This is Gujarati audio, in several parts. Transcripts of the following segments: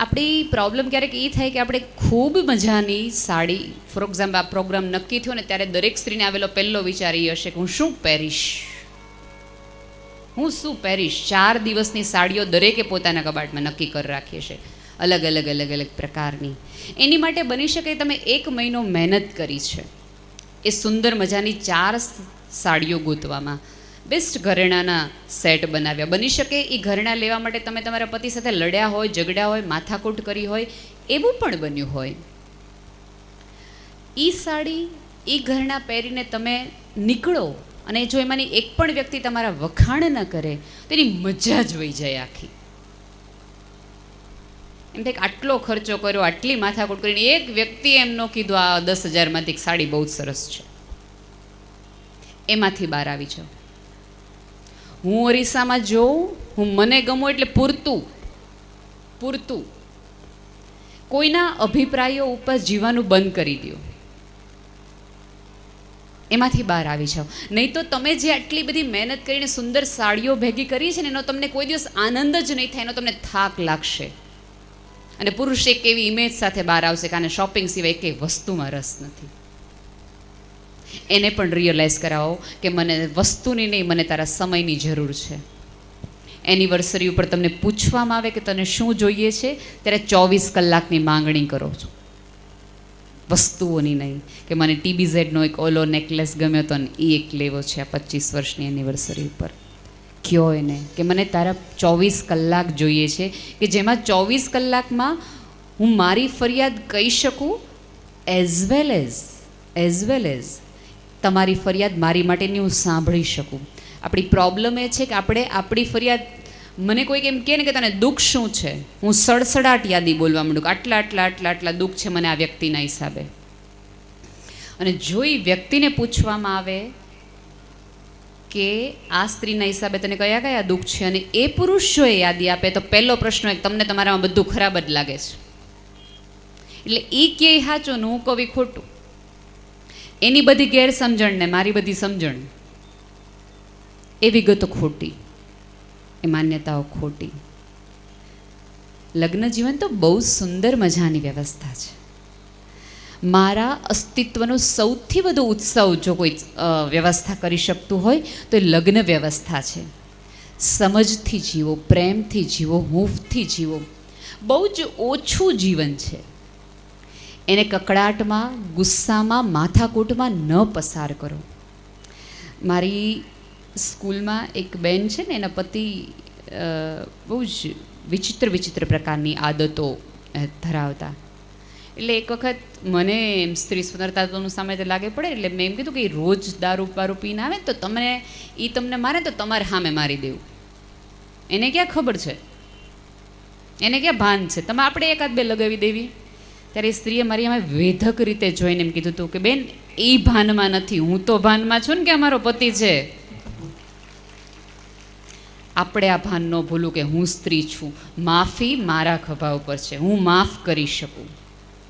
આપણી પ્રોબ્લેમ ક્યારેક એ થાય કે આપણે ખૂબ મજાની સાડી, ફોર એક્ઝામ્પલ આ પ્રોગ્રામ નક્કી થયો ને ત્યારે દરેક સ્ત્રીને આવેલો પહેલો વિચાર એ હશે કે હું શું પહેરીશ. 4 દિવસની સાડીઓ દરેકે પોતાના કબાટમાં નક્કી કરી રાખીએ છે, અલગ અલગ પ્રકારની. એની માટે બની શકે તમે 1 મહિનો મહેનત કરી છે એ સુંદર મજાની 4 સાડીઓ ગોતવામાં, બેસ્ટ ઘરેણાના સેટ બનાવ્યા. બની શકે એ ઘરેણા લેવા માટે તમે તમારા પતિ સાથે લડ્યા હોય, ઝઘડ્યા હોય, માથાકૂટ કરી હોય, એવું પણ બન્યું હોય. એ સાડી, એ ઘરેણા પહેરીને તમે નીકળો અને જો એમાંની એક પણ વ્યક્તિ તમારા વખાણ ન કરે તો એની મજા જ વહી જાય આખી. એમ થાય કે આટલો ખર્ચો કર્યો, આટલી માથાકૂટ કરીને એક વ્યક્તિ એમ ન કીધું આ 10,000માંથી સાડી બહુ જ સરસ છે. એમાંથી બહાર આવી જાઓ. હું અરીસામાં જોઉં, હું મને ગમું એટલે પૂરતું. કોઈના અભિપ્રાયો ઉપર જીવવાનું બંધ કરી દો. એમાંથી બહાર આવી જાઓ. નહીં તો તમે જે આટલી બધી મહેનત કરીને સુંદર સાડીઓ ભેગી કરી છે ને એનો તમને કોઈ દિવસ આનંદ જ નહીં થાય, એનો તમને થાક લાગશે. અને પુરુષ એક એવી ઇમેજ સાથે બહાર આવશે કે આને શોપિંગ સિવાય કંઈ વસ્તુમાં રસ નથી. એને પણ રિયલાઇઝ કરાવો કે મને વસ્તુની નહીં, મને તારા સમયની જરૂર છે. એનિવર્સરી ઉપર તમને પૂછવામાં આવે કે તને શું જોઈએ છે, ત્યારે 24 કલાકની માંગણી કરો છો, વસ્તુઓની નહીં. કે મને TBZનો એક ઓલો નેકલેસ ગમ્યો હતો ને એ એક લેવો છે આ 25 વર્ષની એનિવર્સરી ઉપર. કયો એને કે મને તારા 24 કલાક જોઈએ છે, કે જેમાં 24 કલાકમાં હું મારી ફરિયાદ કહી શકું એઝ વેલ એઝ તમારી ફરિયાદ મારી માટેની હું સાંભળી શકું. આપણી પ્રોબ્લેમ એ છે કે આપણે આપણી ફરિયાદ, મને કોઈક એમ કહે ને કે તને દુઃખ શું છે, હું સડસડાટ યાદી બોલવા માંડું કે આટલા દુઃખ છે મને આ વ્યક્તિના હિસાબે. અને જો એ વ્યક્તિને પૂછવામાં આવે કે આ સ્ત્રીના હિસાબે તને કયા દુઃખ છે, અને એ પુરુષ જો એ યાદી આપે તો પહેલો પ્રશ્ન એક, તમને તમારામાં બધું ખરાબ જ લાગે છે. એટલે એ કે સાચું ને હું કવિ ખોટું. એની બધી ગેરસમજણ ને મારી બધી સમજણ, એ વિગતો ખોટી, એ માન્યતાઓ ખોટી. લગ્ન જીવન તો બહુ સુંદર મજાની વ્યવસ્થા છે. મારા અસ્તિત્વનો સૌથી વધુ ઉત્સવ જો કોઈ વ્યવસ્થા કરી શકતું હોય તો એ લગ્ન વ્યવસ્થા છે. સમજથી જીવો, પ્રેમથી જીવો, હૂંફથી જીવો. બહુ જ ઓછું જીવન છે. એને કકડાટમાં, ગુસ્સામાં, માથાકૂટમાં ન પસાર કરો. મારી સ્કૂલમાં એક બેન છે ને, એના પતિ બહુ જ વિચિત્ર પ્રકારની આદતો ધરાવતા. એટલે એક વખત મને એમ સ્ત્રી સ્વતંત્રતાનું સામે લાગે પડે એટલે મેં એમ કીધું કે રોજ દારૂ પીને આવે તો તમને મારે તો તમારે સામે મારી દેવું. એને ક્યાં ખબર છે, એને ક્યાં ભાન છે, તમે આપણે 1-2 લગાવી દેવી. ત્યારે એ સ્ત્રીએ મારી અમે વેધક રીતે જોઈને એમ કીધું હતું કે બેન એ ભાનમાં નથી, હું તો ભાનમાં છું ને કે અમારો પતિ છે. આપણે આ ભાન ન ભૂલું કે હું સ્ત્રી છું, માફી મારા ખભા ઉપર છે, હું માફ કરી શકું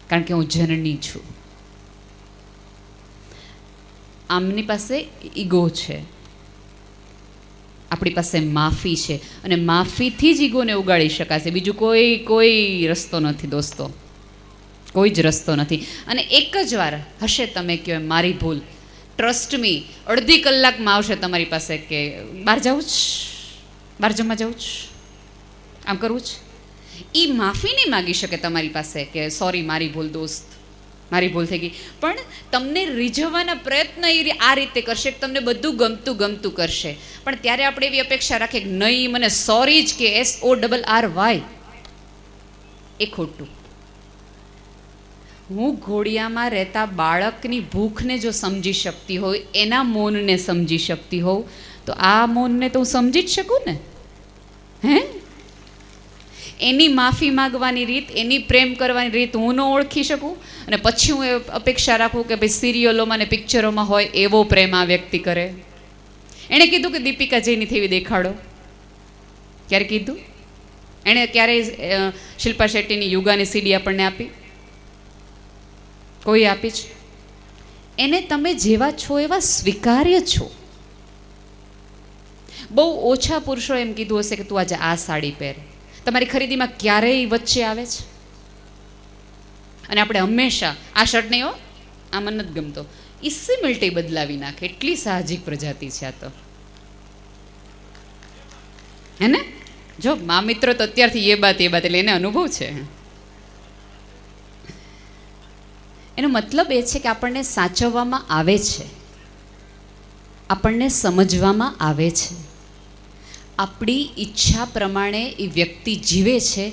કારણ કે હું જનની છું. આમની પાસે ઈગો છે, આપણી પાસે માફી છે, અને માફીથી જ ઈગોને ઉગાડી શકાશે. બીજું કોઈ રસ્તો નથી દોસ્તો, કોઈ જ રસ્તો નથી. અને એક જ વાર હશે તમે કહો મારી ભૂલ, ટ્રસ્ટ મી, અડધી કલાકમાં આવશે તમારી પાસે કે બહાર જવું જ, બહાર જમવા જવું જ, આમ કરવું જ. એ માફી નહીં માગી શકે તમારી પાસે કે સોરી મારી ભૂલ દોસ્ત, મારી ભૂલ થઈ ગઈ. પણ તમને રીઝવવાના પ્રયત્ન આ રીતે કરશે કે તમને બધું ગમતું કરશે. પણ ત્યારે આપણે એવી અપેક્ષા રાખીએ કે નહીં મને સોરી જ કે SORRY, એ ખોટું. હું ઘોડિયામાં રહેતા બાળકની ભૂખને જો સમજી શકતી હોય, એના મૌનને સમજી શકતી હોઉં, તો આ મૌનને તો હું સમજી જ શકું ને. એની માફી માગવાની રીત, એની પ્રેમ કરવાની રીત હું ન ઓળખી શકું, અને પછી હું એ અપેક્ષા રાખું કે ભાઈ સિરિયલોમાં ને પિક્ચરોમાં હોય એવો પ્રેમ આ વ્યક્તિ કરે. એણે કીધું કે દીપિકા જઈને એવી દેખાડો, ક્યારે કીધું? એણે ક્યારેય શિલ્પા શેટ્ટીની યુગાની CD આપણને આપી? કોઈ આપી છે? એને તમે જેવા છો એવા સ્વીકાર્ય છો. બહુ ઓછા પુરુષો એમ કીધું હશે કે તું આજે આ સાડી પહેર, તમારી ખરીદીમાં ક્યારેય વચ્ચે આવે છે? અને આપણે હંમેશા આ શર્ટ નહીં હો, આ મને નથી ગમતો, ઇસી મિલ્ટી બદલાવી નાખે. એટલી સાહજિક પ્રજાતિ છે આ તો, હે ને? જો મા મિત્રો તો અત્યારથી એ બાત એટલે એને અનુભવ છે. એનો મતલબ એ છે કે આપણને સાચવવામાં આવે છે, આપણને સમજવામાં આવે છે. આપણી ઈચ્છા પ્રમાણે એ વ્યક્તિ જીવે છે.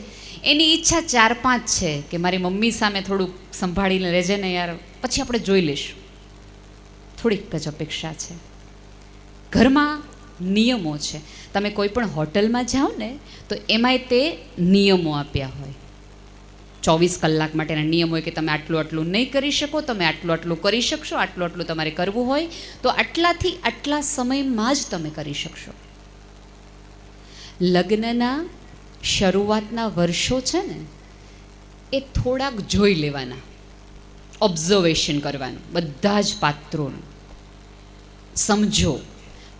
એની ઈચ્છા 4-5 છે કે મારી મમ્મી સામે થોડુંક સંભાળીને રહેજે ને યાર, પછી આપણે જોઈ લઈશું. થોડીક જ અપેક્ષા છે. ઘરમાં નિયમો છે. તમે કોઈ પણ હોટલમાં જાઓ ને તો એમાંય તે નિયમો આપ્યા હોય. 24 કલાક માટેના નિયમ હોય કે તમે આટલું આટલું નહીં કરી શકો, તમે આટલું આટલું કરી શકશો, આટલું આટલું તમારે કરવું હોય તો આટલાથી આટલા સમયમાં જ તમે કરી શકશો. લગ્નના શરૂઆતના વર્ષો છે ને એ થોડાક જોઈ લેવાના, ઓબ્ઝર્વેશન કરવાનું બધા જ પાત્રોનું. સમજો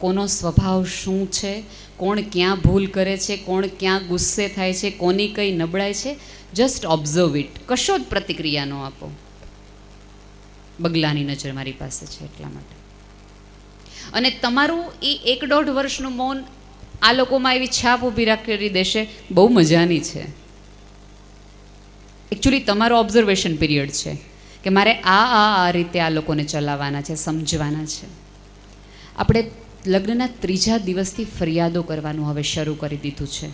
કોનો સ્વભાવ શું છે, કોણ ક્યાં ભૂલ કરે છે, કોણ ક્યાં ગુસ્સે થાય છે, કોની કઈ નબળાઈ છે. Just observe it. કશો જ પ્રતિક્રિયા ન આપો. બગલાની નજર મારી પાસે છે એટલા માટે. અને તમારું એ 1-1.5 વર્ષનું મૌન આ લોકોમાં એવી છાપ ઊભી કરી દેશે, બહુ મજાની છે. એકચ્યુઅલી તમારો ઓબ્ઝર્વેશન પીરિયડ છે કે મારે આ રીતે આ લોકોને ચલાવવાના છે, સમજવાના છે. આપણે લગ્નના 3જા દિવસથી ફરિયાદો કરવાનું હવે શરૂ કરી દીધું છે.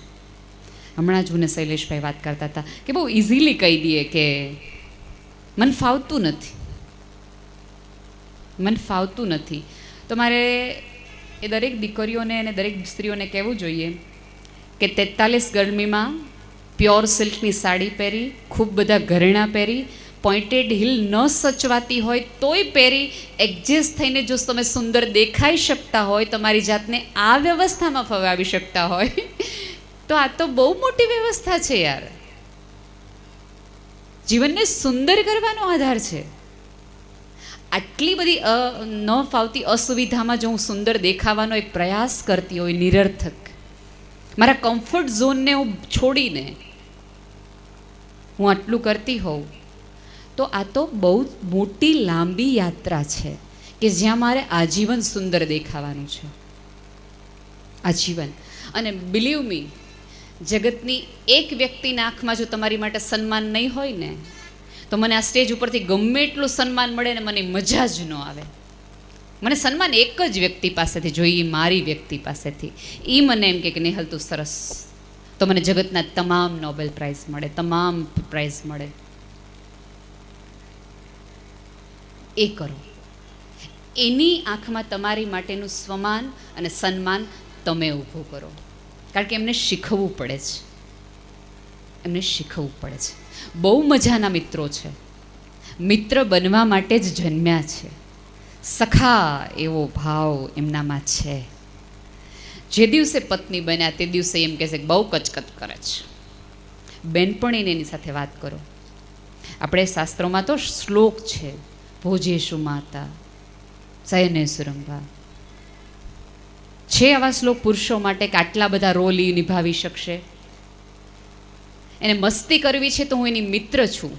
હમણાં જ મને શૈલેષભાઈ વાત કરતા હતા કે બહુ ઇઝીલી કહી દઈએ કે મને ફાવતું નથી. તો મારે એ દરેક દીકરીઓને અને દરેક સ્ત્રીઓને કહેવું જોઈએ કે 43 ગરમીમાં પ્યોર સિલ્કની સાડી પહેરી, ખૂબ બધા ઘરેણાં પહેરી, પોઇન્ટેડ હિલ ન સચવાતી હોય તોય પહેરી એડજસ્ટ થઈને જો તમે સુંદર દેખાઈ શકતા હોય, તમારી જાતને આ વ્યવસ્થામાં ફવાવી શકતા હોય તો આ તો બહુ મોટી વ્યવસ્થા છે યાર. જીવનને સુંદર કરવાનો આધાર છે. આટલી બધી ન ફાવતી અસુવિધામાં જો હું સુંદર દેખાવાનો એક પ્રયાસ કરતી હોય, નિરર્થક, મારા કમ્ફર્ટ ઝોનને હું છોડીને હું આટલું કરતી હોઉં, તો આ તો બહુ મોટી લાંબી યાત્રા છે કે જ્યાં મારે આજીવન સુંદર દેખાવાનું છે. આજીવન. અને બિલીવ મી, જગતની એક વ્યક્તિના આંખમાં જો તમારી માટે સન્માન નહીં હોય ને તો મને આ સ્ટેજ ઉપરથી ગમે એટલું સન્માન મળે ને મને મજા જ ન આવે. મને સન્માન એક જ વ્યક્તિ પાસેથી જોઈએ, મારી વ્યક્તિ પાસેથી. એ મને એમ કે નેહલ તું સરસ, તો મને જગતના તમામ નોબેલ પ્રાઇઝ મળે, તમામ પ્રાઇઝ મળે. એ કરો. એની આંખમાં તમારી માટેનું સ્વમાન અને સન્માન તમે ઊભું કરો. કારણ કે એમને શીખવવું પડે છે, એમને શીખવવું પડે છે. બહુ મજાના મિત્રો છે, મિત્ર બનવા માટે જ જન્મ્યા છે. સખા એવો ભાવ એમનામાં છે. જે દિવસે પત્ની બન્યા તે દિવસે એમ કહેશે કે બહુ કચકચ કરે છે. બેનપણીને એની સાથે વાત કરો. આપણે શાસ્ત્રોમાં તો શ્લોક છે, ભોજેશુ માતા સયને સુરંભા છે. આવા શ્લોક પુરુષો માટે કે આટલા બધા રોલ એ નિભાવી શકશે. એને મસ્તી કરવી છે તો હું એની મિત્ર છું,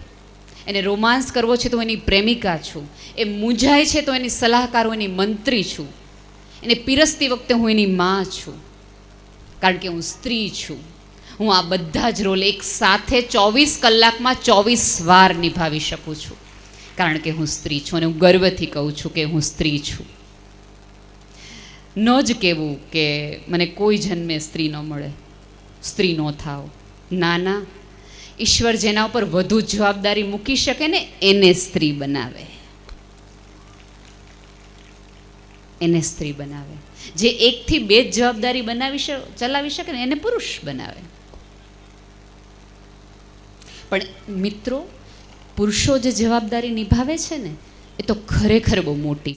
એને રોમાન્સ કરવો છે તો હું એની પ્રેમિકા છું, એ મૂંઝાય છે તો એની સલાહકાર, હું એની મંત્રી છું, એને પીરસતી વખતે હું એની માં છું. કારણ કે હું સ્ત્રી છું. હું આ બધા જ રોલ એક સાથે 24 કલાકમાં 24 વાર નિભાવી શકું છું, કારણ કે હું સ્ત્રી છું. અને હું ગર્વથી કહું છું કે હું સ્ત્રી છું. ન જ કહેવું કે મને કોઈ જન્મે સ્ત્રી ન મળે, સ્ત્રી ન થાવ. ના ના, ઈશ્વર જેના ઉપર વધુ જવાબદારી મૂકી શકે ને એને સ્ત્રી બનાવે, એને સ્ત્રી બનાવે. જે 1 થી 2 જ જવાબદારી ચલાવી શકે ને એને પુરુષ બનાવે. પણ મિત્રો, પુરુષો જે જવાબદારી નિભાવે છે ને એ તો ખરેખર બહુ મોટી